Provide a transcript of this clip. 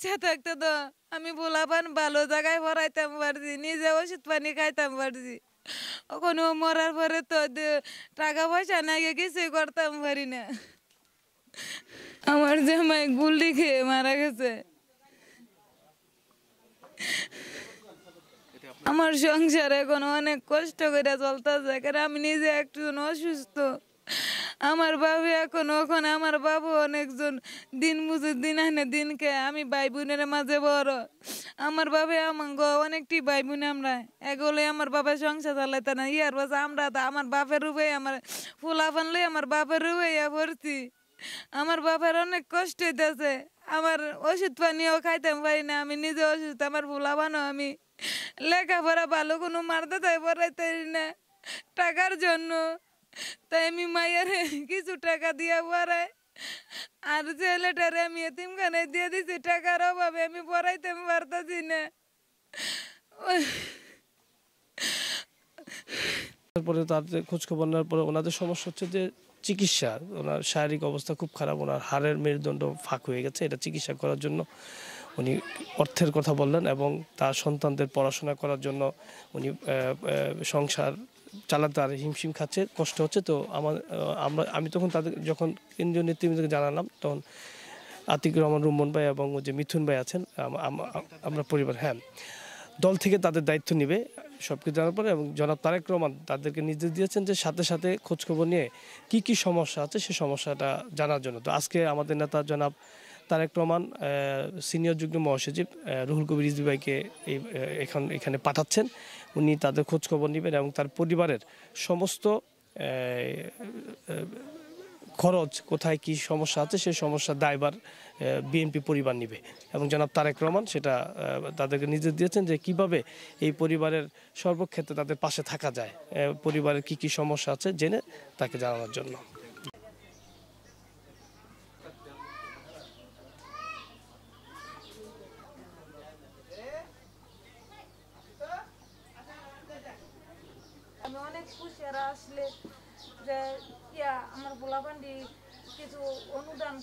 ইচ্ছা থাকতো তো আমি পোলাপান ভালো জায়গায় পড়াইতাম পারছি, নিজে ওষুধ পানি খাইতাম পারছি। ওখানে মরার পরে তো টাকা পয়সা নাই কিছুই করতাম পারি না। আমার জামাই গুলি খেয়ে মারা গেছে। আমার সংসার এখন অনেক কষ্ট করে চলতেছে, কারণ আমি নিজে একজন অসুস্থ। আমার বাবু এখন ওখানে, আমার বাবু অনেকজন দিন মজুর দিন আনে দিন খেয়ে, আমি ভাই বোনের মাঝে বড়। আমার বাবা আমাকে অনেকটি ভাই বোন, আমরা এগুলো আমার বাবা সংসার চালাইতে না ইয়ার বাস আমরা আমার বাপের রূপে আমার ফুলা ফানলে আমার বাপের রূপে ভর্তি। আমার বাবার অনেক কষ্ট হইতেছে, আমার ওষুধ পানিও খাইতাম পারি না, আমি নিজে অসুস্থ, আমার ফুলা বানো আমি লেখাপড়া ভালো কোনো মারতে তাই পড়াইতে না টাকার জন্য। তাই আমি মায়ের কিছু টাকা দিয়ে পড়াই, আর ছেলেটারে আমি এতিমখানে দিয়ে দিছি, টাকার অভাবে আমি পড়াইতে পারতাছি না। তারপরে তাদের খোঁজখবর নেওয়ার পরে ওনাদের সমস্যা হচ্ছে যে চিকিৎসা, ওনার শারীরিক অবস্থা খুব খারাপ, ওনার হাড়ের মেরুদণ্ড ফাঁক হয়ে গেছে। এটা চিকিৎসা করার জন্য উনি অর্থের কথা বললেন এবং তার সন্তানদের পড়াশোনা করার জন্য উনি সংসার চালাতে আর হিমশিম খাচ্ছে, কষ্ট হচ্ছে। তো আমি তখন তাদের যখন কেন্দ্রীয় নেতৃবৃন্দকে জানালাম, তখন আতিকুর রহমান রুম্মন ভাই এবং যে মিথুন ভাই আছেন, আমরা পরিবার, হ্যাঁ, দল থেকে তাদের দায়িত্ব নেবে সব কিছু জানার পরে। এবং জনাব তারেক রহমান তাদেরকে নির্দেশ দিয়েছেন যে সাথে সাথে খোঁজখবর নিয়ে কি কি সমস্যা আছে সে সমস্যাটা জানার জন্য। তো আজকে আমাদের নেতা জনাব তারেক রহমান সিনিয়র যুগ্ম মহাসচিব রুহুল কবির রিজভী ভাইকে এখানে পাঠাচ্ছেন। উনি তাদের খোঁজখবর নেবেন এবং তার পরিবারের সমস্ত খরচ, কোথায় কি সমস্যা আছে সেই সমস্যার দায়ভার বিএনপি পরিবার নিবে। এবং জনাব তারেক রহমান সেটা তাদেরকে নির্দেশ দিয়েছেন যে কিভাবে এই পরিবারের সর্বক্ষেত্রে তাদের পাশে থাকা যায়, পরিবারের কি কি সমস্যা আছে জেনে তাকে জানানোর জন্য। আমি অনেক খুশি আর আসলে যে আমার পোলাপান্ডি কিছু অনুদান